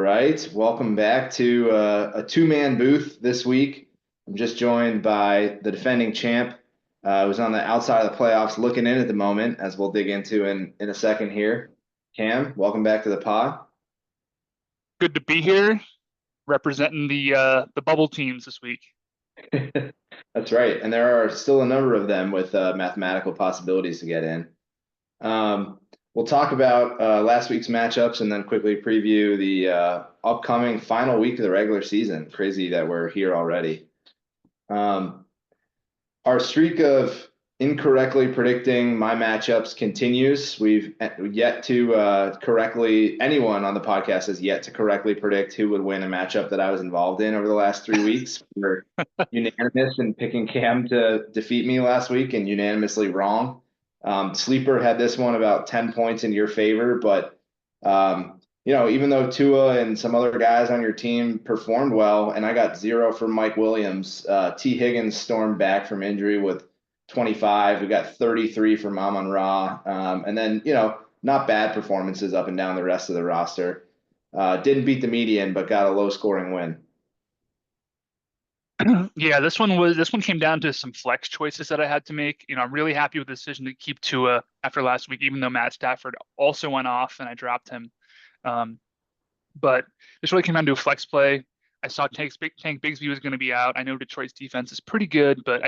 right. Welcome back to a two-man booth this week. I'm just joined by the defending champ, who's on the outside of the playoffs looking in at the moment, as we'll dig into in a second here. Cam, welcome back to the pod. Good to be here representing the bubble teams this week. That's right. And there are still a number of them with mathematical possibilities to get in. We'll talk about last week's matchups and then quickly preview the upcoming final week of the regular season. Crazy that we're here already. Um, our streak of incorrectly predicting my matchups continues. We've yet to anyone on the podcast has yet to correctly predict who would win a matchup that I was involved in over the last 3 weeks. We're unanimous in picking Cam to defeat me last week and unanimously wrong. Sleeper had this one about 10 points in your favor, but even though Tua and some other guys on your team performed well, and I got 0 from Mike Williams, T. Higgins stormed back from injury with 25. We got 33 from Amon-Ra. And then, not bad performances up and down the rest of the roster. Didn't beat the median, but got a low scoring win. Yeah, this one came down to some flex choices that I had to make. I'm really happy with the decision to keep Tua after last week, even though Matt Stafford also went off and I dropped him. But this really came down to a flex play. I saw Tank Bigsby was going to be out. I know Detroit's defense is pretty good, but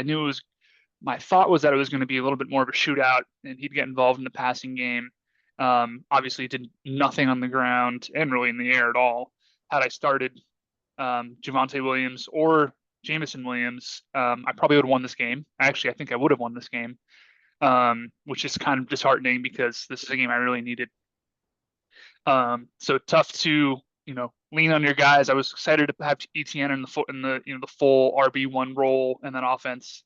my thought was that it was going to be a little bit more of a shootout and he'd get involved in the passing game. Obviously, he did nothing on the ground and really in the air at all. Had I started Javonte Williams or Jameson Williams, I probably would have won this game. Actually, I think I would have won this game, which is kind of disheartening because this is a game I really needed. So tough to lean on your guys. I was excited to have ETN in the full RB1 role, and then offense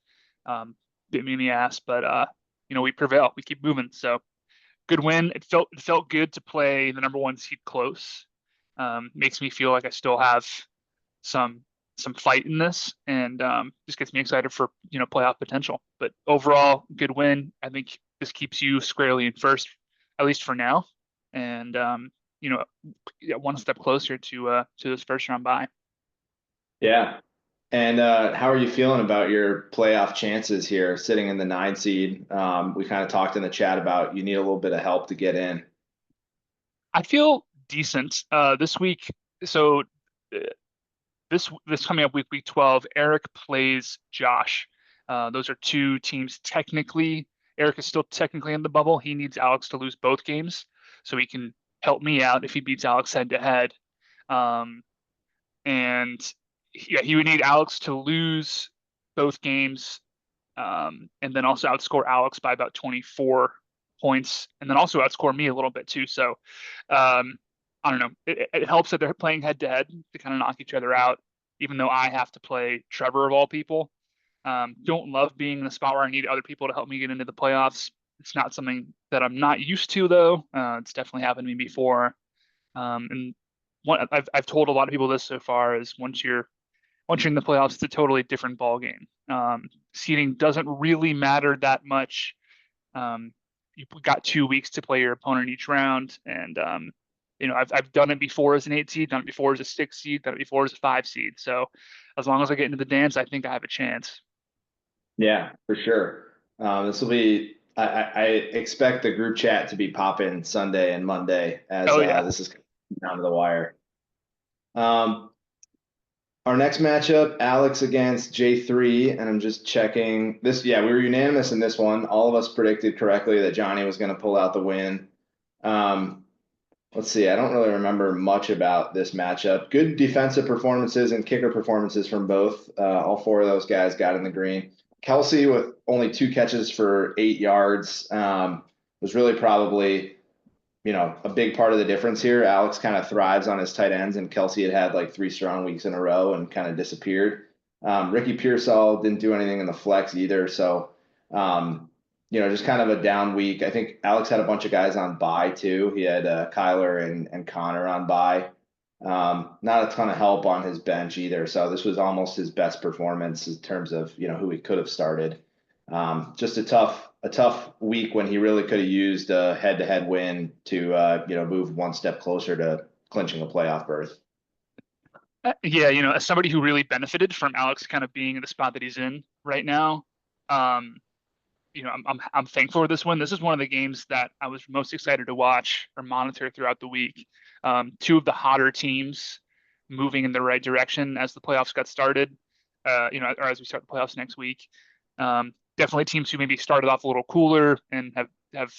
bit me in the ass, but we prevail. We keep moving. So good win. It felt good to play the number one seed close. Makes me feel like I still have some fight in this, and just gets me excited for playoff potential. But overall, good win. I think this keeps you squarely in first, at least for now, and one step closer to this first round bye. Yeah. And how are you feeling about your playoff chances here, sitting in the 9 seed? We kind of talked in the chat about you need a little bit of help to get in. I feel decent this week. So uh, this coming up week 12, Eric plays Josh. Those are two teams. Technically, Eric is still technically in the bubble. He needs Alex to lose both games so he can help me out if he beats Alex head to head. And yeah, he would need Alex to lose both games, and then also outscore Alex by about 24 points, and then also outscore me a little bit too. So I don't know. It helps that they're playing head to head to kind of knock each other out, even though I have to play Trevor of all people. Don't love being in the spot where I need other people to help me get into the playoffs. It's not something that I'm not used to, though. It's definitely happened to me before. And I've told a lot of people this so far is once you're in the playoffs, it's a totally different ball game. Seeding doesn't really matter that much. You've got 2 weeks to play your opponent each round, and I've done it before as an 8 seed, done it before as a 6 seed, done it before as a 5 seed. So as long as I get into the dance, I think I have a chance. Yeah, for sure. This will be. I expect the group chat to be popping Sunday and Monday as Oh yeah. this is down to the wire. Our next matchup, Alex against J3, and I'm just checking this. Yeah, we were unanimous in this one. All of us predicted correctly that Johnny was going to pull out the win. Let's see. I don't really remember much about this matchup. Good defensive performances and kicker performances from both. All 4 of those guys got in the green. Kelsey with only 2 catches for 8 yards was really probably a big part of the difference here. Alex kind of thrives on his tight ends, and Kelsey had like 3 strong weeks in a row and kind of disappeared. Ricky Pearsall didn't do anything in the flex either. So, just kind of a down week. I think Alex had a bunch of guys on bye too. He had Kyler and Connor on bye. Not a ton of help on his bench either. So this was almost his best performance in terms of, who he could have started. Just a tough week when he really could have used a head-to-head win to, move one step closer to clinching a playoff berth. Yeah, as somebody who really benefited from Alex kind of being in the spot that he's in right now, um, I'm thankful for this win. This is one of the games that I was most excited to watch or monitor throughout the week. Two of the hotter teams moving in the right direction as the playoffs got started, or as we start the playoffs next week. Definitely teams who maybe started off a little cooler and have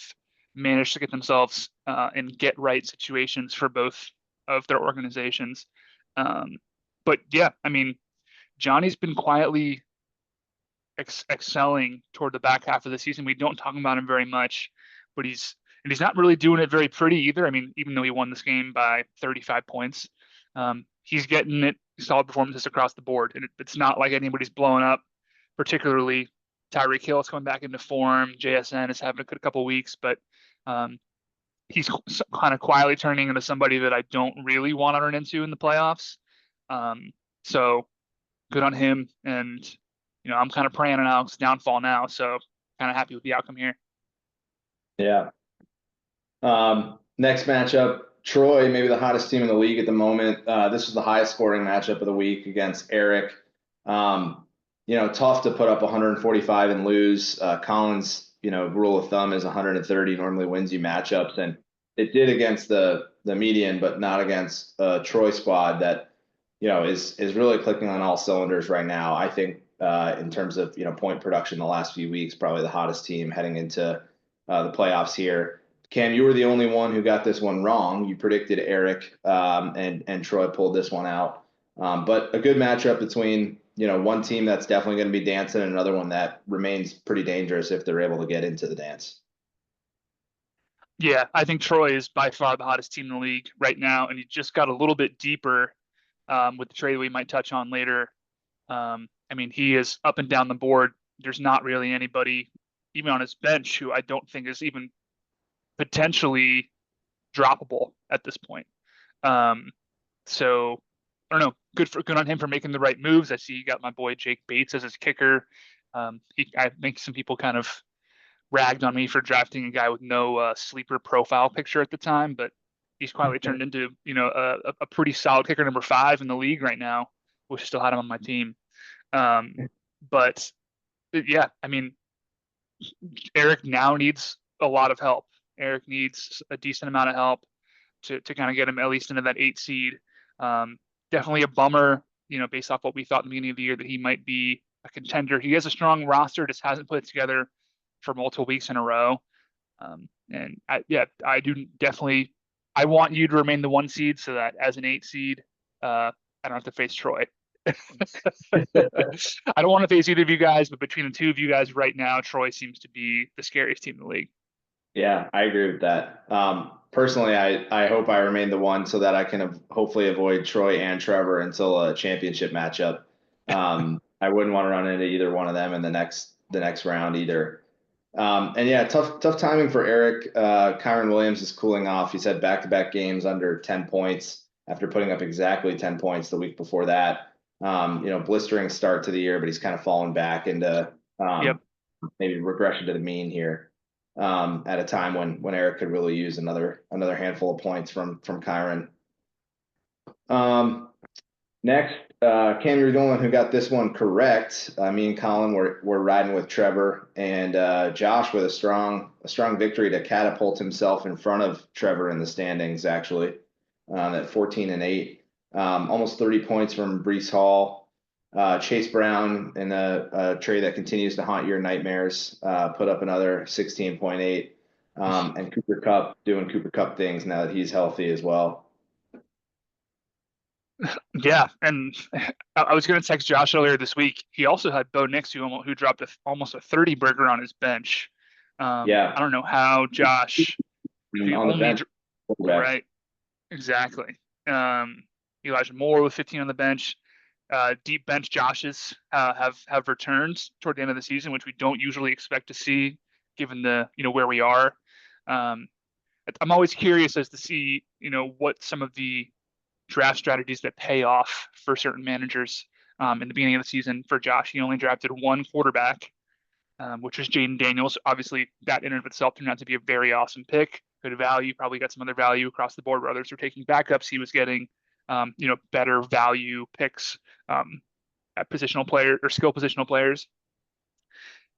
managed to get themselves in get right situations for both of their organizations. But yeah, I mean, Johnny's been quietly excelling toward the back half of the season. We don't talk about him very much, but he's not really doing it very pretty either. I mean, even though he won this game by 35 points, he's getting it solid performances across the board, and it's not like anybody's blowing up. Particularly, Tyreek Hill is coming back into form. JSN is having a good couple weeks, but he's kind of quietly turning into somebody that I don't really want to run into in the playoffs. So good on him, and I'm kind of praying on Alex's downfall now, so kind of happy with the outcome here. Yeah. Next matchup, Troy, maybe the hottest team in the league at the moment. This was the highest scoring matchup of the week against Eric. Tough to put up 145 and lose. Collins, rule of thumb is 130 normally wins you matchups, and it did against the median, but not against Troy squad that is really clicking on all cylinders right now. I think in terms of point production the last few weeks, probably the hottest team heading into the playoffs here. Cam, you were the only one who got this one wrong. You predicted Eric, and Troy pulled this one out. But a good matchup between one team that's definitely going to be dancing and another one that remains pretty dangerous if they're able to get into the dance. Yeah, I think Troy is by far the hottest team in the league right now, and he just got a little bit deeper with the trade we might touch on later. I mean, he is up and down the board. There's not really anybody, even on his bench, who I don't think is even potentially droppable at this point. So I don't know. Good on him for making the right moves. I see you got my boy Jake Bates as his kicker. I think some people kind of ragged on me for drafting a guy with no sleeper profile picture at the time, but he's quietly turned into a pretty solid kicker, number 5 in the league right now. Wish I still had him on my team. But yeah, I mean, Eric now needs a lot of help. Eric needs a decent amount of help to kind of get him at least into that 8 seed. Definitely a bummer, based off what we thought in the beginning of the year that he might be a contender. He has a strong roster, just hasn't put it together for multiple weeks in a row. And I do definitely. I want you to remain the 1 seed so that as an 8 seed, I don't have to face Troy. I don't want to face either of you guys, but between the two of you guys right now, Troy seems to be the scariest team in the league. Yeah, I agree with that. Personally, I hope I remain the 1 so that I can hopefully avoid Troy and Trevor until a championship matchup. I wouldn't want to run into either one of them in the next round either. And yeah, tough timing for Eric. Kyron Williams is cooling off. He's had back-to-back games under 10 points after putting up exactly 10 points the week before that. Blistering start to the year, but he's kind of fallen back into maybe regression to the mean here at a time when Eric could really use another handful of points from Kyron. Next, Cam, you're the only one who got this one correct. Me and Colin were riding with Trevor, and Josh with a strong victory to catapult himself in front of Trevor in the standings. Actually, at 14-8, almost 30 points from Breece Hall. Chase Brown in a trade that continues to haunt your nightmares, put up another 16.8, and Cooper Kupp doing Cooper Kupp things now that he's healthy as well. Yeah, and I was going to text Josh earlier this week. He also had Bo Nix, who dropped almost a 30 burger on his bench. Yeah, I don't know how Josh, on the bench, right? Exactly. Elijah Moore with 15 on the bench. Deep bench Joshes have returned toward the end of the season, which we don't usually expect to see, given the where we are. I'm always curious as to see what some of the draft strategies that pay off for certain managers. In the beginning of the season for Josh, he only drafted 1 quarterback, which was Jaden Daniels. Obviously, that in and of itself turned out to be a very awesome pick. good value, probably got some other value across the board where others were taking backups. He was getting, better value picks at positional player or skill positional players.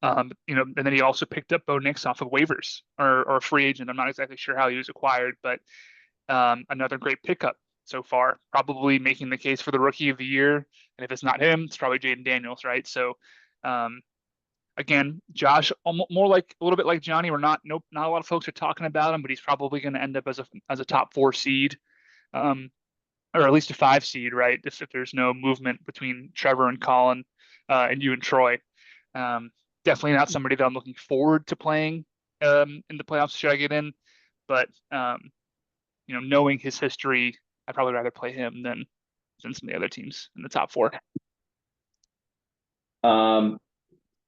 And then he also picked up Bo Nix off of waivers or a free agent. I'm not exactly sure how he was acquired, but another great pickup so far, probably making the case for the rookie of the year. And if it's not him, it's probably Jaden Daniels, right? So, um, again, Josh, more like a little bit like Johnny. Not a lot of folks are talking about him, but he's probably going to end up as a top 4 seed, um, or at least a 5 seed, right? If there's no movement between Trevor and Colin, and you and Troy. Um, Definitely not somebody that I'm looking forward to playing in the playoffs should I get in, but knowing his history, I'd probably rather play him than some of the other teams in the top 4. Um,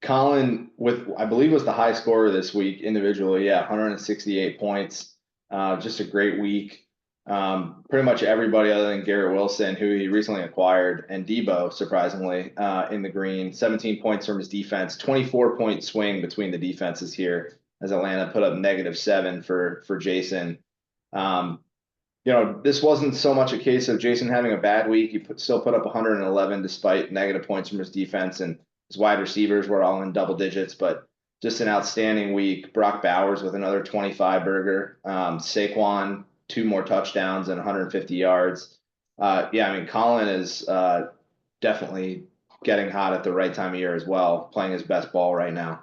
Colin with I believe was the high scorer this week individually. Yeah, 168 points. Just a great week. Pretty much everybody other than Garrett Wilson, who he recently acquired, and Debo, surprisingly, in the green. 17 points from his defense. 24-point swing between the defenses here as Atlanta put up -7 for Jason. Um, this wasn't so much a case of Jason having a bad week. He still put up 111 despite negative points from his defense, and his wide receivers were all in double digits, but just an outstanding week. Brock Bowers with another 25 burger. Saquon, 2 more touchdowns and 150 yards. Yeah, I mean, Colin is definitely getting hot at the right time of year as well, playing his best ball right now.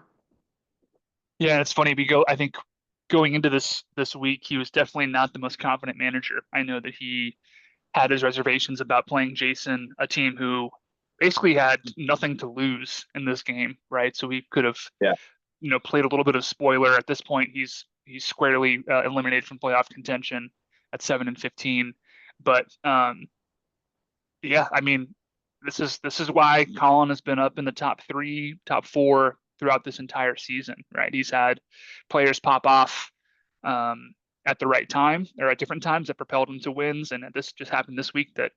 Yeah, it's funny. I think going into this week, he was definitely not the most confident manager. I know that he had his reservations about playing Jason, a team who basically had nothing to lose in this game, right? So he could have, Yeah. played a little bit of spoiler. At this point, he's squarely eliminated from playoff contention at 7-15. But yeah, I mean, this is why Colin has been up in the top 3, top 4 throughout this entire season, right? He's had players pop off at the right time or at different times that propelled him to wins, and this just happened this week that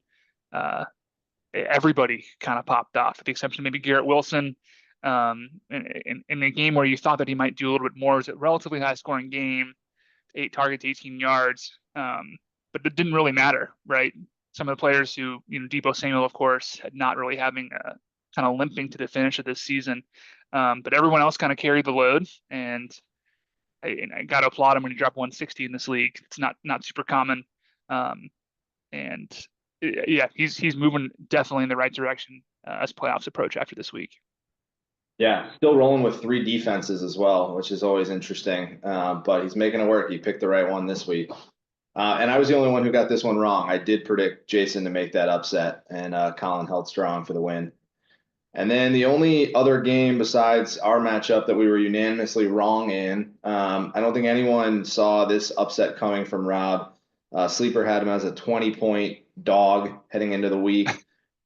uh, everybody kind of popped off, with the exception of maybe Garrett Wilson. In a game where you thought that he might do a little bit more, it was a relatively high scoring game, 8 targets, 18 yards, but it didn't really matter, right? Some of the players who, Debo Samuel, of course, had not really having a kind of limping to the finish of this season. But everyone else kind of carried the load, and I got to applaud him when he dropped 160 in this league. It's not super common, and yeah, he's moving definitely in the right direction as playoffs approach after this week. Yeah, still rolling with 3 defenses as well, which is always interesting. But he's making it work. He picked the right one this week. And I was the only one who got this one wrong. I did predict Jason to make that upset, and Colin held strong for the win. And then the only other game besides our matchup that we were unanimously wrong in, I don't think anyone saw this upset coming from Rob. Sleeper had him as a 20-point dog heading into the week.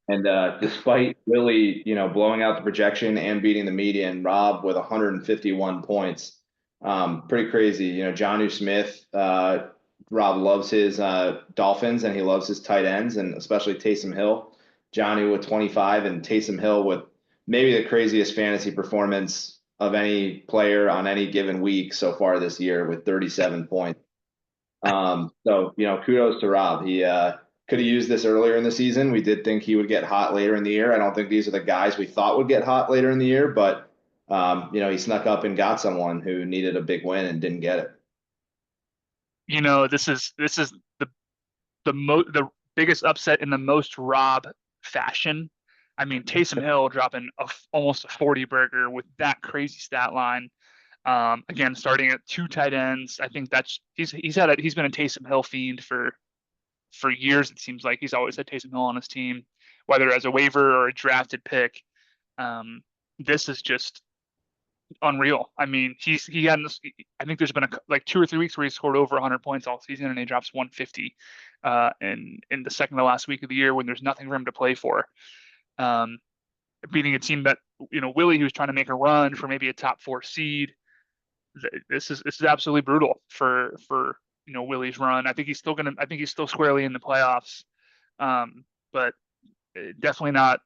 And despite Willie, blowing out the projection and beating the median, Rob with 151 points. Pretty crazy. Jonnu Smith, Rob loves his Dolphins and he loves his tight ends, and especially Taysom Hill. Johnny with 25 and Taysom Hill with maybe the craziest fantasy performance of any player on any given week so far this year with 37 points. So, kudos to Rob. He could have used this earlier in the season. We did think he would get hot later in the year. I don't think these are the guys we thought would get hot later in the year, but he snuck up and got someone who needed a big win and didn't get it. This is the biggest upset in the most Rob fashion. I mean, Taysom Hill dropping almost a 40 burger with that crazy stat line. Again, starting at 2 tight ends. I think he's been a Taysom Hill fiend for years. It seems like he's always had Taysom Hill on his team, whether as a waiver or a drafted pick. This is just unreal. I mean, he had this. I think there's been like 2 or 3 weeks where he scored over 100 points all season, and he drops 150 in the second to last week of the year when there's nothing for him to play for. Um, Beating a team that Willie, who was trying to make a run for maybe a top 4 seed. This is absolutely brutal for Willie's run. I think he's still squarely in the playoffs, but definitely not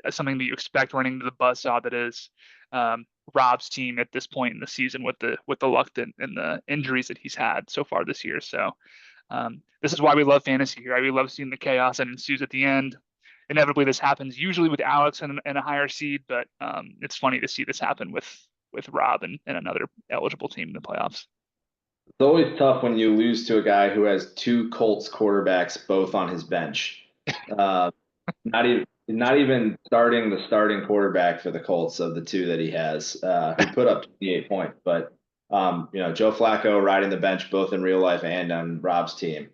something that you expect running into the buzzsaw that is Rob's team at this point in the season with the luck and the injuries that he's had so far this year. So this is why we love fantasy here. We love seeing the chaos that ensues at the end. Inevitably, this happens usually with Alex and a higher seed, but it's funny to see this happen with Rob and another eligible team in the playoffs. It's always tough when you lose to a guy who has two Colts quarterbacks both on his bench. Uh, not even starting the starting quarterback for the Colts of the two that he has, who put up 28 points. But Joe Flacco riding the bench both in real life and on Rob's team.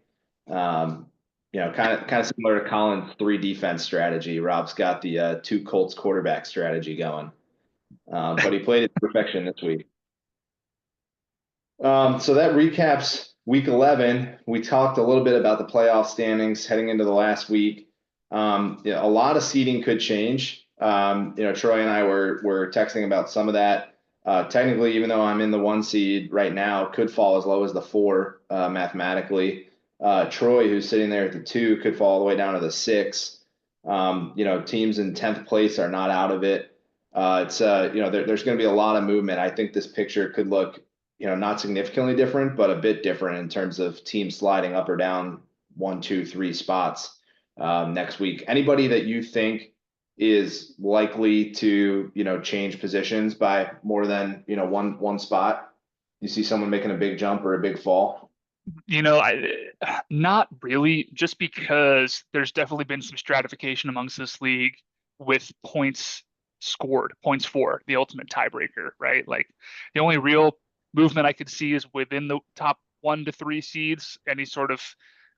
Um, kind of similar to Colin's three defense strategy. Rob's got the two Colts quarterback strategy going. But he played it to perfection this week. So that recaps week 11. We talked a little bit about the playoff standings heading into the last week. A lot of seeding could change. Troy and I were texting about some of that. Technically, even though I'm in the 1 seed right now, could fall as low as the 4 mathematically. Troy, who's sitting there at the 2, could fall all the way down to the 6. Teams in 10th place are not out of it. There's going to be a lot of movement. I think this picture could look not significantly different, but a bit different in terms of teams sliding up or down 1, 2, 3 spots next week. Anybody that you think is likely to, change positions by more than, one spot? You see someone making a big jump or a big fall? Not really, just because there's definitely been some stratification amongst this league with points scored, points for the ultimate tiebreaker, right? Like the only real movement I could see is within the top 1 to 3 seeds, any sort of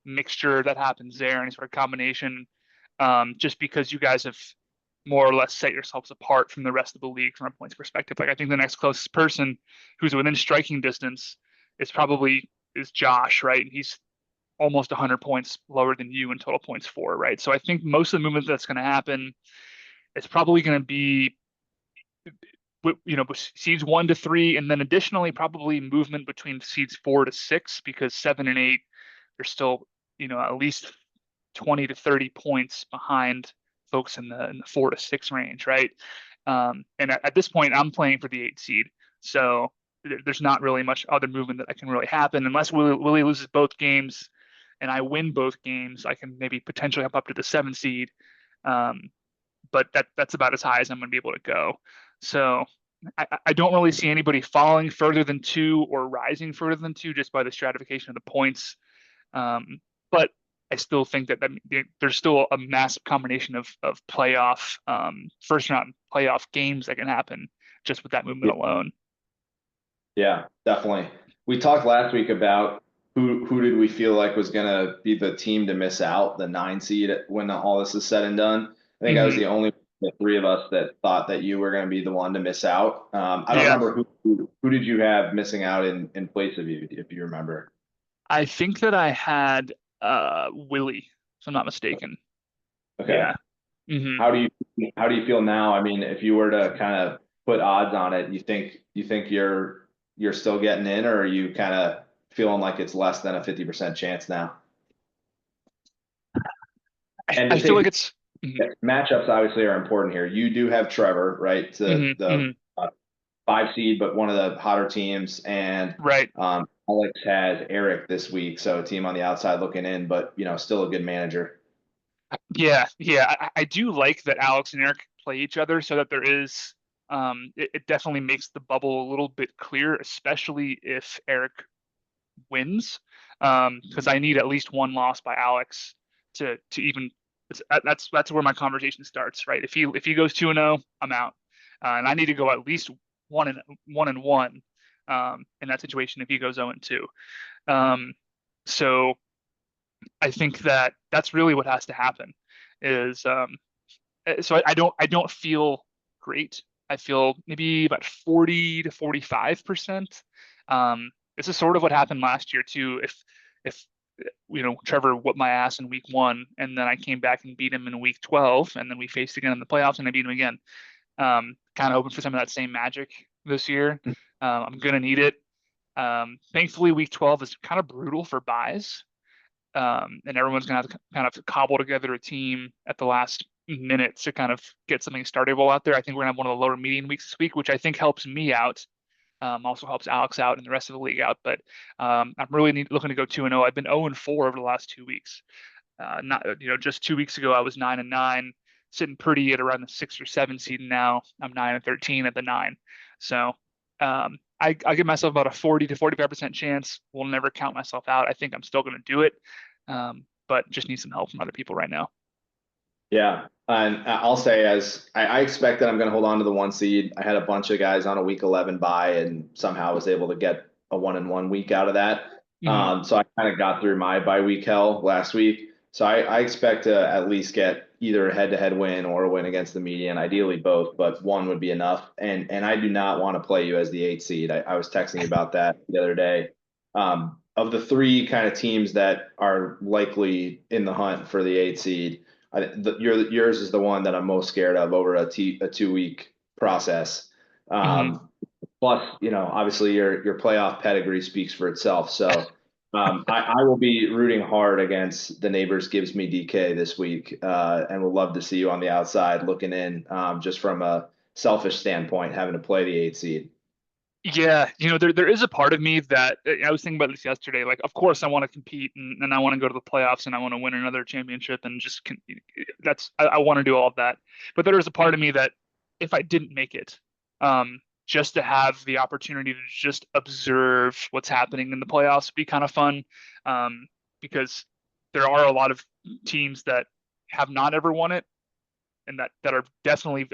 mixture that happens there, any sort of combination, just because you guys have more or less set yourselves apart from the rest of the league from a points perspective. Like I think the next closest person who's within striking distance is Josh, right? And he's almost 100 points lower than you in total points for, right? So I think most of the movement that's going to happen is probably going to be, seeds 1 to 3, and then additionally probably movement between seeds 4 to 6, because 7 and 8, they're still, at least 20 to 30 points behind folks in the 4 to 6 range, right? And at this point, I'm playing for the 8 seed, so there's not really much other movement that can really happen unless Willie loses both games and I win both games. I can maybe potentially up to the 7 seed, but that's about as high as I'm going to be able to go. So I don't really see anybody falling further than 2 or rising further than 2 just by the stratification of the points. But I still think that there's still a massive combination of playoff, first round playoff games that can happen just with that movement alone. Yeah, definitely. We talked last week about who did we feel like was going to be the team to miss out, the 9 seed when all this is said and done. I think I was the only the 3 of us that thought that you were going to be the one to miss out. I don't Yeah, remember who did you have missing out in place of you, if you remember. I think that I had Willie, if I'm not mistaken. Okay. Yeah. hmm How do you feel now? I mean, if you were to kind of put odds on it, you think you're still getting in, or are you kind of feeling like it's less than a 50% chance now? And I to feel take like it's. Mhm, matchups obviously are important here. You do have Trevor, right? mhm, The mhm. 5 seed, but one of the hotter teams, and Right. Alex has Eric this week, so a team on the outside looking in, but still a good manager. Yeah, yeah. I do like that Alex and Eric play each other so that there is it definitely makes the bubble a little bit clear, especially if Eric wins. Because I need at least one loss by Alex to even that's where my conversation starts, right? If he goes 2-0, I'm out. And I need to go at least 1-1 in that situation if he goes 0-2. So I think that that's really what has to happen is so I don't feel great. I feel maybe about 40 to 45%. This is sort of what happened last year too. If Trevor whooped my ass in week 1 and then I came back and beat him in week 12 and then we faced again in the playoffs and I beat him again. Kind of hoping for some of that same magic this year. I'm gonna need it. Thankfully, week 12 is kind of brutal for buys, and everyone's gonna have to kind of cobble together a team at the last minute to kind of get something startable out there. I think we're gonna have one of the lower median weeks this week, which I think helps me out. Also helps Alex out and the rest of the league out. But I'm really looking to go 2-0. I've been 0-4 over the last 2 weeks. Not just 2 weeks ago I was 9-9, sitting pretty at around the 6 or 7 seed. Now I'm 9-13 at the 9. So I give myself about a 40 to 45% chance. Will never count myself out. I think I'm still going to do it, but just need some help from other people right now. Yeah. And I'll say, as I expect that I'm going to hold on to the 1 seed. I had a bunch of guys on a week 11 bye and somehow was able to get a 1-1 week out of that. Mhm. So I kind of got through my bye week hell last week. So I expect to at least get either a head-to-head win or a win against the median, ideally both, but one would be enough. And I do not want to play you as the 8 seed. I was texting you about that the other day. Of the three kind of teams that are likely in the hunt for the 8 seed, yours is the one that I'm most scared of over a 2 week process. Mhm. Plus, obviously your playoff pedigree speaks for itself. So I will be rooting hard against the neighbors gives me DK this week, and would love to see you on the outside looking in, just from a selfish standpoint, having to play the 8 seed. Yeah, there is a part of me that I was thinking about this yesterday. Like, of course, I want to compete and I want to go to the playoffs and I want to win another championship and I want to do all of that. But there is a part of me that if I didn't make it, just to have the opportunity to just observe what's happening in the playoffs would be kind of fun. Um, because there are a lot of teams that have not ever won it and that are definitely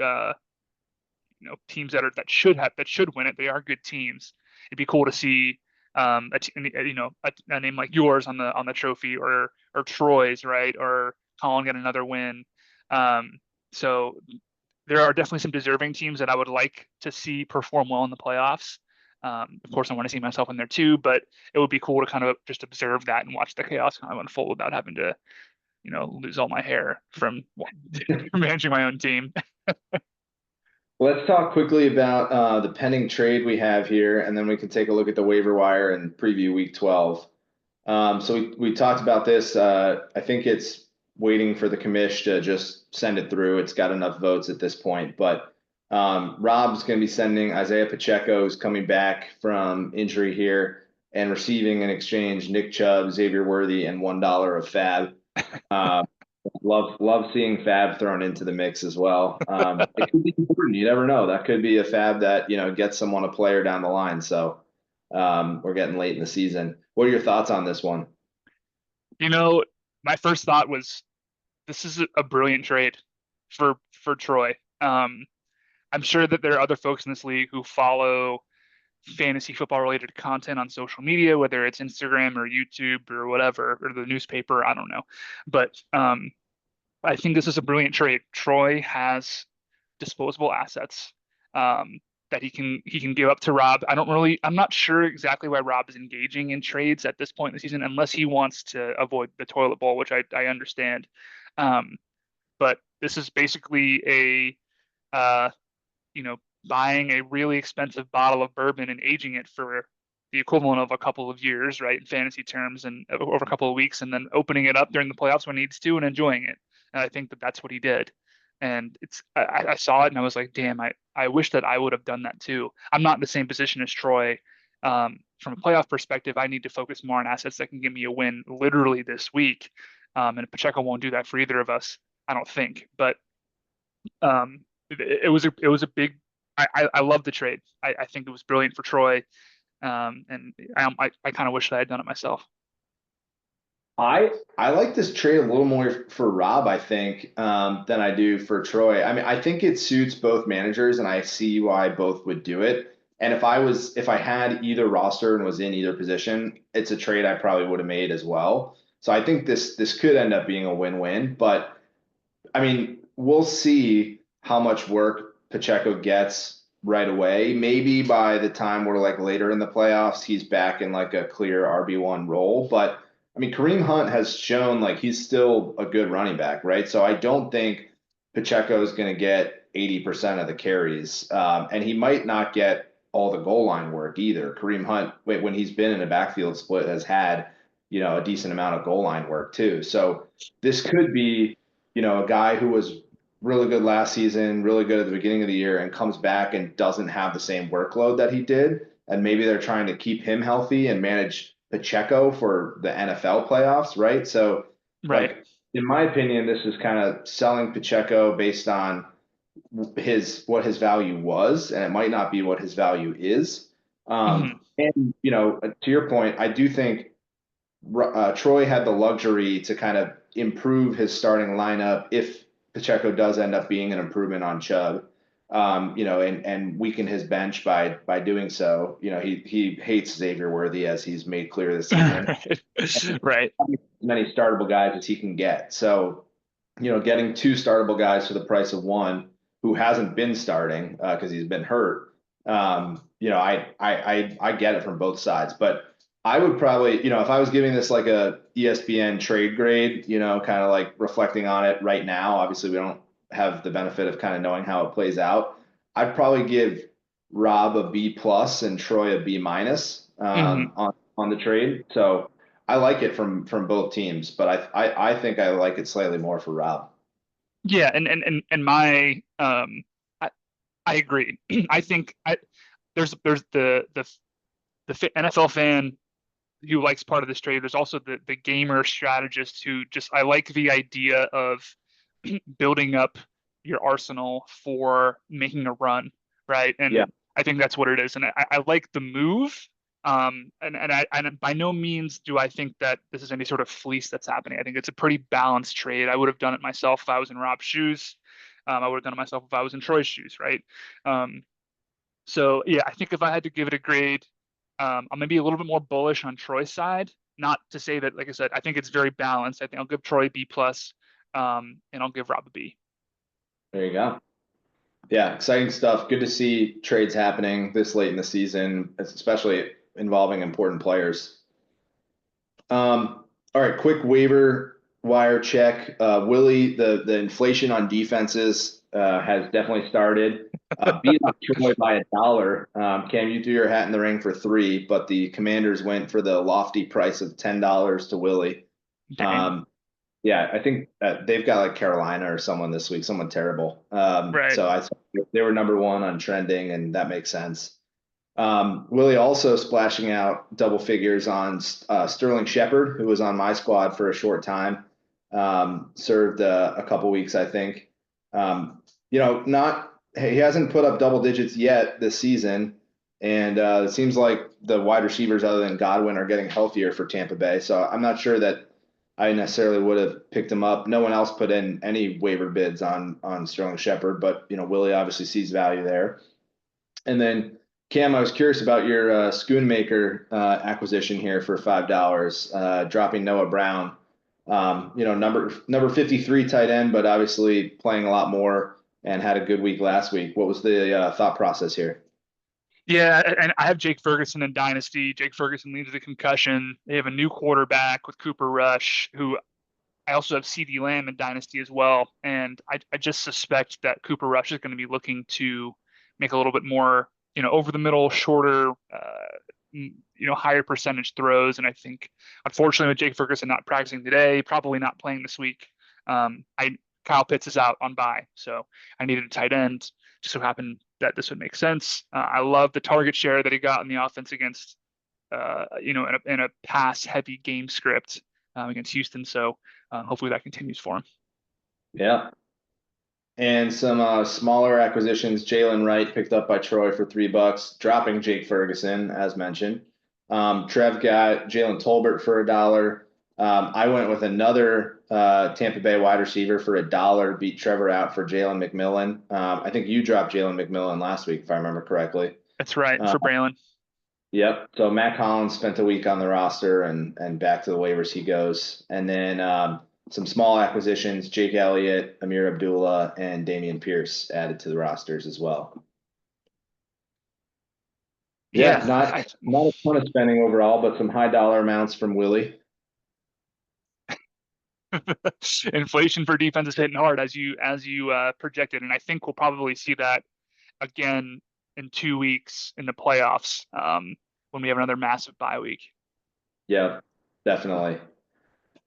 teams that should win it. They are good teams. It'd be cool to see a name like yours on the trophy, or Troy's, right, or Colin get another win. So there are definitely some deserving teams that I would like to see perform well in the playoffs. Of course, I want to see myself in there too, but it would be cool to kind of just observe that and watch the chaos kind of unfold without having to, lose all my hair from managing my own team. Let's talk quickly about the pending trade we have here, and then we can take a look at the waiver wire and preview week 12. So we talked about this. I think it's waiting for the commish to just send it through. It's got enough votes at this point. But Rob's going to be sending Isaiah Pacheco, who's coming back from injury here, and receiving in exchange Nick Chubb, Xavier Worthy, and $1 of Fab. Uh, love seeing Fab thrown into the mix as well. It could be important. You never know. That could be a Fab that gets someone a player down the line. So we're getting late in the season. What are your thoughts on this one? You know, my first thought was this is a brilliant trade for Troy. I'm sure that there are other folks in this league who follow fantasy football related content on social media, whether it's Instagram or YouTube or whatever, or the newspaper. I don't know, but I think this is a brilliant trade. Troy has disposable assets that he can give up to Rob. I'm not sure exactly why Rob is engaging in trades at this point in the season, unless he wants to avoid the toilet bowl, which I understand. Um, but this is basically uh, you know, buying a really expensive bottle of bourbon and aging it for the equivalent of a couple of years, right, in fantasy terms, and over a couple of weeks, and then opening it up during the playoffs when he needs to and enjoying it. And I think that that's what he did. And I saw it and I was like, damn, I wish that I would have done that too. I'm not in the same position as Troy. From a playoff perspective, I need to focus more on assets that can give me a win literally this week. And Pacheco won't do that for either of us, I don't think. But it was a big. I love the trade. I think it was brilliant for Troy, and I kind of wish that I had done it myself. I like this trade a little more for Rob, I think, than I do for Troy. I mean, I think it suits both managers, and I see why both would do it. And if I had either roster and was in either position, it's a trade I probably would have made as well. So I think this could end up being a win-win. But I mean, we'll see how much work Pacheco gets right away. Maybe by the time we're like later in the playoffs, he's back in like a clear RB1 role. But I mean, Kareem Hunt has shown like he's still a good running back, right? So I don't think Pacheco is going to get 80% of the carries. And he might not get all the goal line work either. Kareem Hunt, when he's been in a backfield split, has had, a decent amount of goal line work too. So this could be, a guy who was really good last season, really good at the beginning of the year, and comes back and doesn't have the same workload that he did. And maybe they're trying to keep him healthy and manage Pacheco for the NFL playoffs, right? So, Right. like, in my opinion, this is kind of selling Pacheco based on his what his value was, and it might not be what his value is. Hmm. And to your point, I do think Troy had the luxury to kind of improve his starting lineup if Pacheco does end up being an improvement on Chubb, and weaken his bench by doing so. He hates Xavier Worthy, as he's made clear this season. Right. Right. As many startable guys as he can get. So, getting two startable guys for the price of one who hasn't been starting because he's been hurt. I get it from both sides, but I would probably, if I was giving this like a ESPN trade grade, kind of like reflecting on it right now. Obviously, we don't have the benefit of kind of knowing how it plays out. I'd probably give Rob a B plus and Troy a B minus Hmm. on the trade. So I like it from both teams, but I think I like it slightly more for Rob. Yeah, and my I, I agree. I think there's the NFL fan who likes part of this trade. There's also the gamer strategist who just I like the idea of building up your arsenal for making a run, right? Yeah, And I think that's what it is. And I like the move. And by no means do I think that this is any sort of fleece that's happening. I think it's a pretty balanced trade. I would have done it myself if I was in Rob's shoes. I would have done it myself if I was in Troy's shoes, right? Um, so yeah, I think if I had to give it a grade, I'm gonna be a little bit more bullish on Troy's side. Not to say that, like I said, I think it's very balanced. I think I'll give Troy B plus, and I'll give Rob a B. there you go. Yeah, exciting stuff. Good to see trades happening this late in the season, especially involving important players. All right, quick waiver wire check. Willie, the inflation on defenses has definitely started. Beat up Troy by $1. Cam, you threw your hat in the ring for three, but the Commanders went for the lofty price of $10 to Willie. Dang. Um, yeah, I think they've got like Carolina or someone this week, someone terrible. Right. So I thought they were number one on trending, and that makes sense. Willie also splashing out double figures on Sterling Shepard, who was on my squad for a short time, served a couple weeks, I think. Not he hasn't put up double digits yet this season, and it seems like the wide receivers other than Godwin are getting healthier for Tampa Bay. So I'm not sure that I necessarily would have picked him up. No one else put in any waiver bids on Sterling Shepard, but Willie obviously sees value there. And then Cam, I was curious about your Schoonmaker acquisition here for $5, dropping Noah Brown. Number 53 tight end, but obviously playing a lot more and had a good week last week. What was the thought process here? Yeah, and I have Jake Ferguson in Dynasty. Jake Ferguson leads the concussion. They have a new quarterback with Cooper Rush, who I also have CD Lamb in Dynasty as well. And I just suspect that Cooper Rush is going to be looking to make a little bit more, over the middle, shorter, higher percentage throws. And I think, unfortunately, with Jake Ferguson not practicing today, probably not playing this week, I Kyle Pitts is out on bye, so I needed a tight end. Just so happened that this would make sense. I love the target share that he got in the offense against, in a pass heavy game script against Houston. So hopefully that continues for him. Yeah. And some smaller acquisitions. Jalen Wright picked up by Troy for $3, dropping Jake Ferguson, as mentioned. Trev got Jalen Tolbert for $1. I went with another Tampa Bay wide receiver for $1, beat Trevor out for Jalen McMillan. I think you dropped Jalen McMillan last week, if I remember correctly. That's right Uh, for Braylon. Yep. So Matt Collins spent a week on the roster and back to the waivers he goes. And then some small acquisitions, Jake Elliott, Amir Abdullah, and Damian Pierce added to the rosters as well. Yeah, Yeah, not a ton of spending overall, but some high dollar amounts from Willie. inflation for defense is hitting hard as you projected, and I think we'll probably see that again in 2 weeks in the playoffs when we have another massive bye week. Yep, definitely.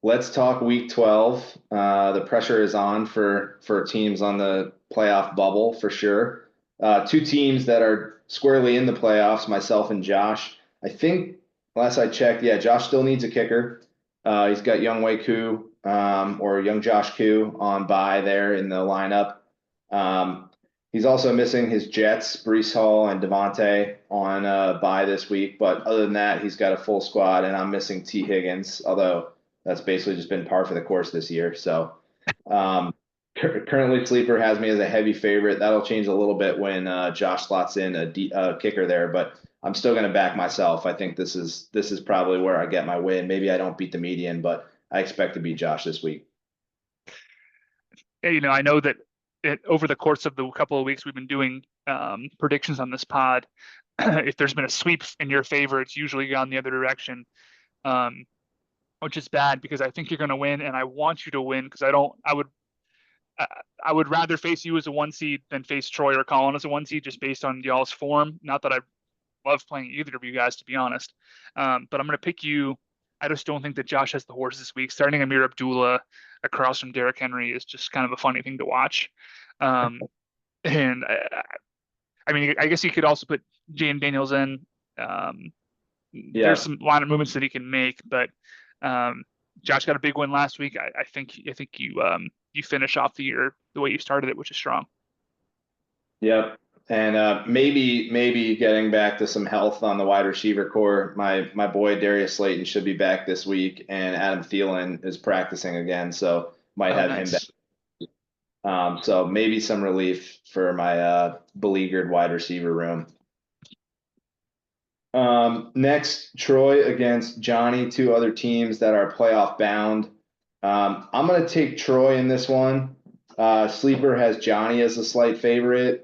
let's talk week 12. The pressure is on for teams on the playoff bubble for sure. Two teams that are squarely in the playoffs, myself and Josh. I think last I checked, yeah, Josh still needs a kicker. He's got Young Wei Koo, or Young Josh Koo on bye there in the lineup. Um, he's also missing his Jets, Brees Hall and Devontae on bye this week. But other than that, he's got a full squad, and I'm missing T. Higgins, although that's basically just been par for the course this year. So um, currently, Sleeper has me as a heavy favorite. That'll change a little bit when Josh slots in a kicker there, but I'm still going to back myself. I think this is probably where I get my win. Maybe I don't beat the median, but I expect to beat Josh this week. I know that over the course of the couple of weeks we've been doing predictions on this pod, if there's been a sweep in your favor, it's usually gone the other direction, um, which is bad because I think you're going to win, and I want you to win because I don't. I, I would rather face you as a 1 seed than face Troy or Colin as a 1 seed, just based on y'all's form. Not that I love playing either of you guys, to be honest. But I'm going to pick you. I just don't think that Josh has the horse this week. Starting Amir Abdullah across from Derrick Henry is just kind of a funny thing to watch. Um, and I mean, I guess you could also put Jaden Daniels in. Um, there's Yeah. some line of movements that he can make, but um, Josh got a big win last week. I think you finish off the year the way you started it, which is strong. Yep. And maybe getting back to some health on the wide receiver core. My boy Darius Slayton should be back this week, and Adam Thielen is practicing again, so might Oh, have him back. nice. So maybe some relief for my beleaguered wide receiver room. Next, Troy against Johnny, two other teams that are playoff bound. I'm going to take Troy in this one. Sleeper has Johnny as a slight favorite.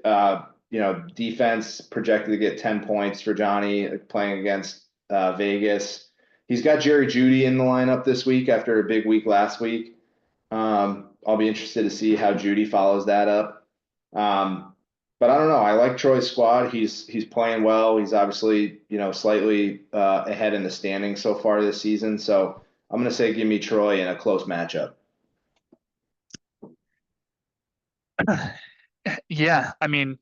Defense projected to get 10 points for Johnny playing against Vegas. He's got Jerry Jeudy in the lineup this week after a big week last week. I'll be interested to see how Jeudy follows that up. Um, but I don't know. I like Troy's squad. He's playing well. He's obviously, slightly ahead in the standings so far this season. So I'm going to say give me Troy in a close matchup. Yeah, I mean,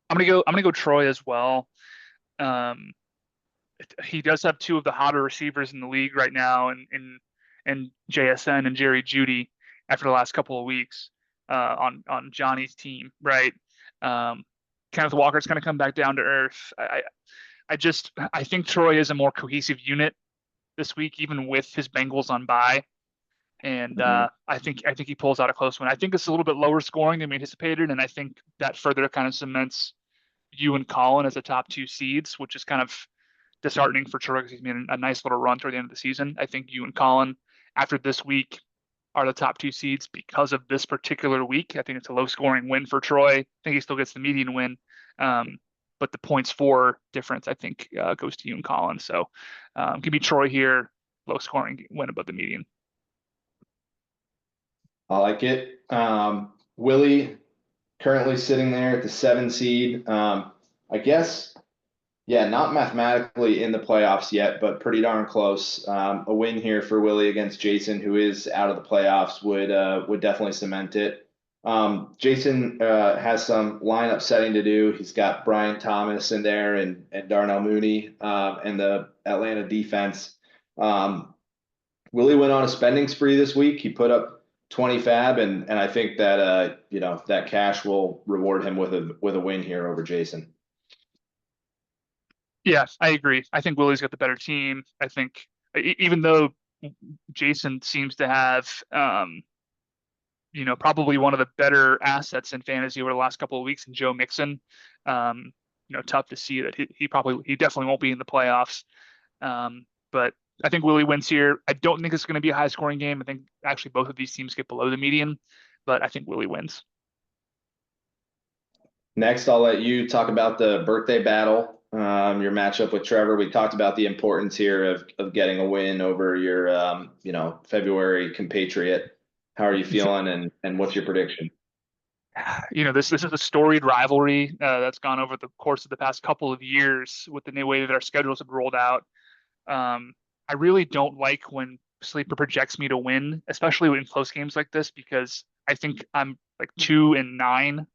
I'm gonna go Troy as well. Um, he does have two of the hotter receivers in the league right now, and JSN and Jerry Jeudy after the last couple of weeks on Johnny's team, right? Um, Kenneth Walker's kind of come back down to earth. I think Troy is a more cohesive unit this week, even with his Bengals on bye. And Mhm. I think he pulls out a close one. I think it's a little bit lower scoring than we anticipated, and I think that further kind of cements you and Colin as the top two seeds, which is kind of disheartening for Troy because he's made a nice little run toward the end of the season. I think you and Colin, after this week, are the top two seeds because of this particular week. I think it's a low scoring win for Troy. I think he still gets the median win. Um, but the points for difference, I think, goes to you and Colin. So give me Troy here, low scoring win above the median. I like it. Willie currently sitting there at the 7 seed. I guess, yeah, not mathematically in the playoffs yet, but pretty darn close. A win here for Willie against Jason, who is out of the playoffs, would definitely cement it. Jason has some lineup setting to do. He's got Brian Thomas in there and Darnell Mooney and the Atlanta defense. Um, Willie went on a spending spree this week. He put up 20 fab, and I think that that cash will reward him with a win here over Jason. Yeah, I agree. I think Willie's got the better team. I think even though Jason seems to have, probably one of the better assets in fantasy over the last couple of weeks in Joe Mixon. Um, tough to see that he definitely won't be in the playoffs. But I think Willie wins here. I don't think it's going to be a high scoring game. I think actually both of these teams get below the median, but I think Willie wins. Next, I'll let you talk about the birthday battle, your matchup with Trevor. We talked about the importance here of getting a win over your February compatriot. How are you feeling, and what's your prediction? This is a storied rivalry that's gone over the course of the past couple of years with the new way that our schedules have rolled out. I really don't like when sleeper projects me to win, especially in close games like this, because I think I'm like 2-9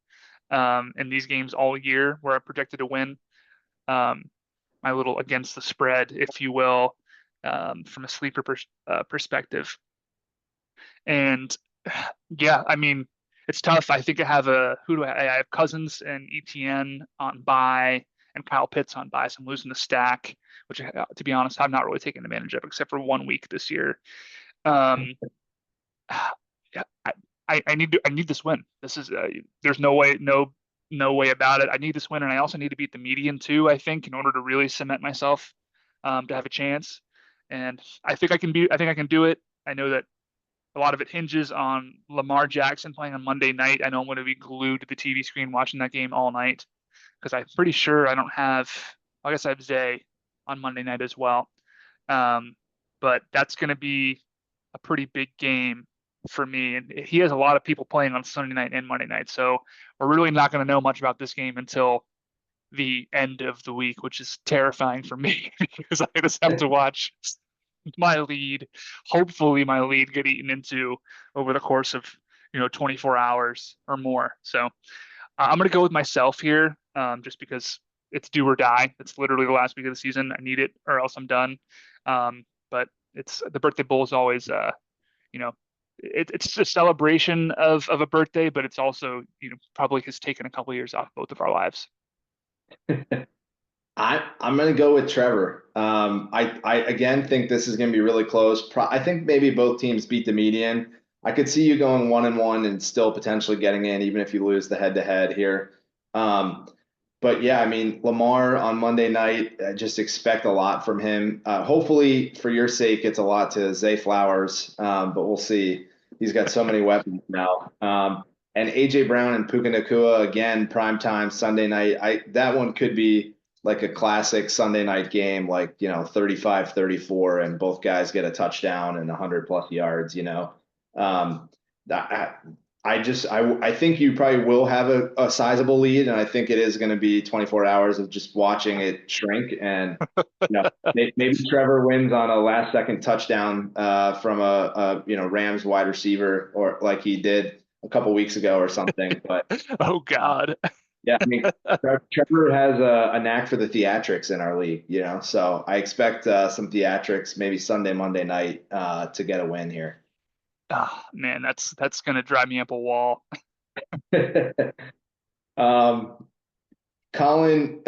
in these games all year where I'm projected to win. Um, my little against the spread, if you will, from a sleeper perspective. And yeah, I mean, it's tough. I think I have who do I have Cousins and ETN on bye and Kyle Pitts on bye. So I'm losing the stack, which to be honest, I've not really taken advantage of except for 1 week this year. Um, yeah, I need this win. This is there's no way about it. I need this win, and I also need to beat the median too. I think in order to really cement myself to have a chance. And I think I can do it. I know that a lot of it hinges on Lamar Jackson playing on Monday night. I know I'm going to be glued to the TV screen watching that game all night because I'm pretty sure I don't have. I guess I have Zay on Monday night as well. Um, but that's going to be a pretty big game for me. And he has a lot of people playing on Sunday night and Monday night. So we're really not going to know much about this game until the end of the week, which is terrifying for me because I just have to watch my lead, hopefully my lead get eaten into over the course of 24 hours or more. So I'm going to go with myself here, just because it's do or die. It's literally the last week of the season. I need it or else I'm done. But it's the birthday bowl is always, you know, it's a celebration of a birthday, but it's also, probably has taken a couple of years off both of our lives. I'm gonna go with Trevor. I again think this is gonna be really close. I think maybe both teams beat the median. I could see you going 1-1 and still potentially getting in, even if you lose the head-to-head here. Um, but yeah, I mean Lamar on Monday night, just expect a lot from him. Hopefully, for your sake, it's a lot to Zay Flowers, but we'll see. He's got so many weapons now. And AJ Brown and Puka Nacua again, prime time Sunday night. That one could be like a classic Sunday night game, like, 35-34, and both guys get a touchdown and 100 plus yards, Um, I, I think you probably will have a sizable lead, and I think it is going to be 24 hours of just watching it shrink. And, maybe Trevor wins on a last second touchdown from Rams wide receiver, or like he did a couple weeks ago or something. But Oh God. yeah, I mean, Trevor has a knack for the theatrics in our league, so I expect some theatrics, maybe Sunday, Monday night, to get a win here. Oh, man, that's gonna drive me up a wall. um, Colin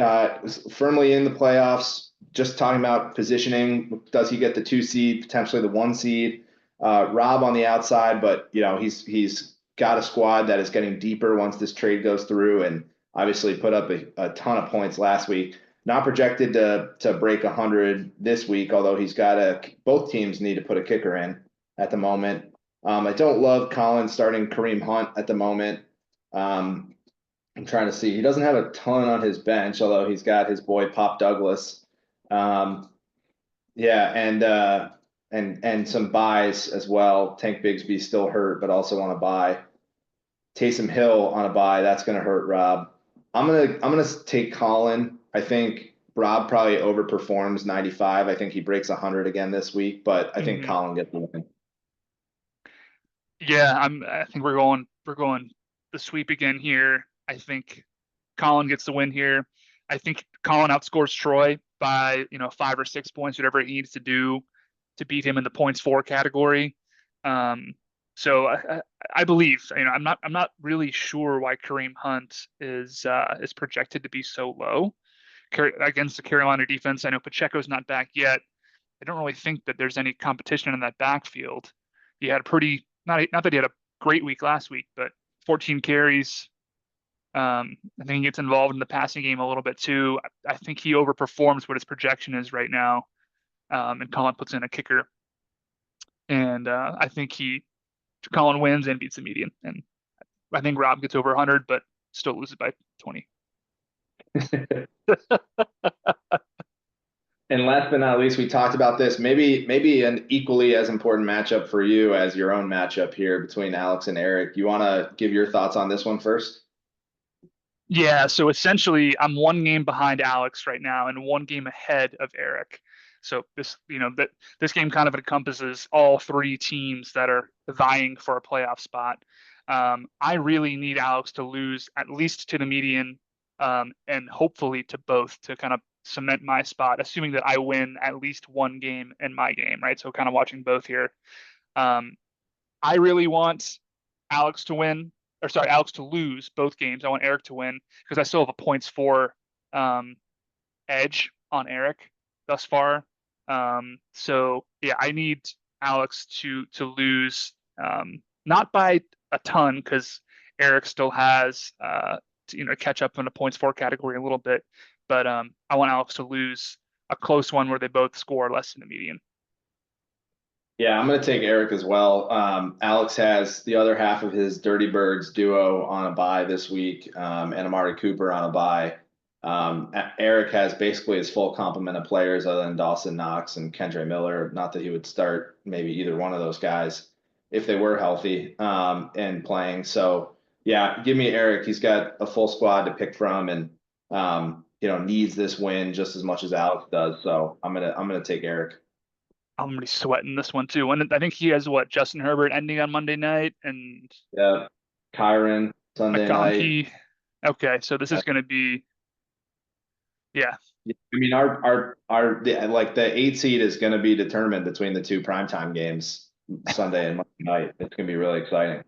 is firmly in the playoffs. Just talking about positioning, does he get the 2 seed, potentially the 1 seed? Rob on the outside, but he's got a squad that is getting deeper once this trade goes through, and obviously put up a ton of points last week. Not projected to break 100 this week, although both teams need to put a kicker in at the moment. I don't love Colin starting Kareem Hunt at the moment. I'm trying to see. He doesn't have a ton on his bench, although he's got his boy Pop Douglas. Um, yeah, and some buys as well. Tank Bigsby still hurt, but also on a buy. Taysom Hill on a buy. That's going to hurt Rob. I'm gonna take Colin. I think Rob probably overperforms 95. I think he breaks 100 again this week, but I think Mhm. Colin gets the win. Yeah, I think we're going the sweep again here. I think Colin gets the win here. I think Colin outscores Troy by, 5 or 6 points, whatever he needs to do to beat him in the points for category. Um, so I believe, I'm not really sure why Kareem Hunt is projected to be so low against the Carolina defense. I know Pacheco's not back yet. I don't really think that there's any competition in that backfield. He had a pretty not that he had a great week last week, but 14 carries. I think he gets involved in the passing game a little bit too. I think he overperforms what his projection is right now. And Colin puts in a kicker, and I think Colin wins and beats the median. And I think Rob gets over 100, but still loses by 20. And last but not least, we talked about this. Maybe an equally as important matchup for you as your own matchup here between Alex and Eric. You want to give your thoughts on this one first? Yeah, so essentially, I'm 1 game behind Alex right now and 1 game ahead of Eric. So this game kind of encompasses all three teams that are vying for a playoff spot. I really need Alex to lose at least to the median, and hopefully to both to kind of cement my spot, assuming that I win at least one game in my game, right? So kind of watching both here. Um, I really want Alex to win, or sorry, Alex to lose both games. I want Eric to win because I still have a points for um, edge on Eric thus far. So yeah, I need Alex to lose, not by a ton because Eric still has to, catch up in the points for category a little bit, but I want Alex to lose a close one where they both score less than the median. Yeah, I'm going to take Eric as well. Alex has the other half of his Dirty Birds duo on a bye this week, and Amari Cooper on a bye. Eric has basically his full complement of players other than Dawson Knox and Kendre Miller. Not that he would start maybe either one of those guys if they were healthy and playing. So yeah, give me Eric. He's got a full squad to pick from, and needs this win just as much as Alex does. So I'm gonna take Eric. I'm gonna be sweating this one too. And I think he has what, Justin Herbert ending on Monday night and Yeah, Kyron Sunday night. McConkey. Okay, so this Yeah. is gonna be, yeah. I mean, like the 8 seed is going to be determined between the two primetime games, Sunday and Monday night. It's going to be really exciting.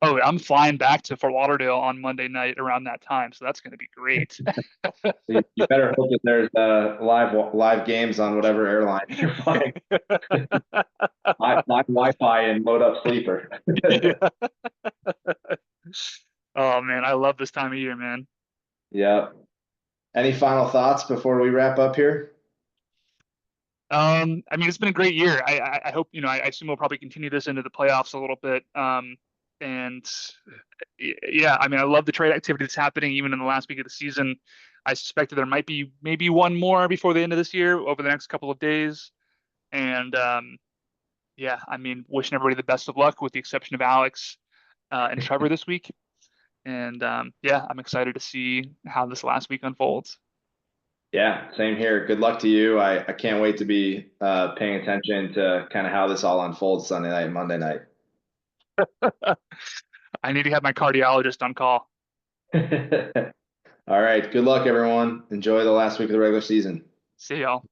Oh, I'm flying back to Fort Lauderdale on Monday night around that time, so that's gonna be great. So you better hope that there's live games on whatever airline you're flying. Live Wi-Fi and load up sleeper. Yeah. Oh man, I love this time of year, man. Yeah. Any final thoughts before we wrap up here? I mean, it's been a great year. I hope, I assume we'll probably continue this into the playoffs a little bit. And yeah, I mean, I love the trade activity that's happening even in the last week of the season. I suspect that there might be maybe one more before the end of this year over the next couple of days. And yeah, I mean, wishing everybody the best of luck with the exception of Alex and Trevor this week. And yeah, I'm excited to see how this last week unfolds. Yeah, same here. Good luck to you. I can't wait to be paying attention to kind of how this all unfolds Sunday night and Monday night. I need to have my cardiologist on call. All right. Good luck, everyone. Enjoy the last week of the regular season. See y'all.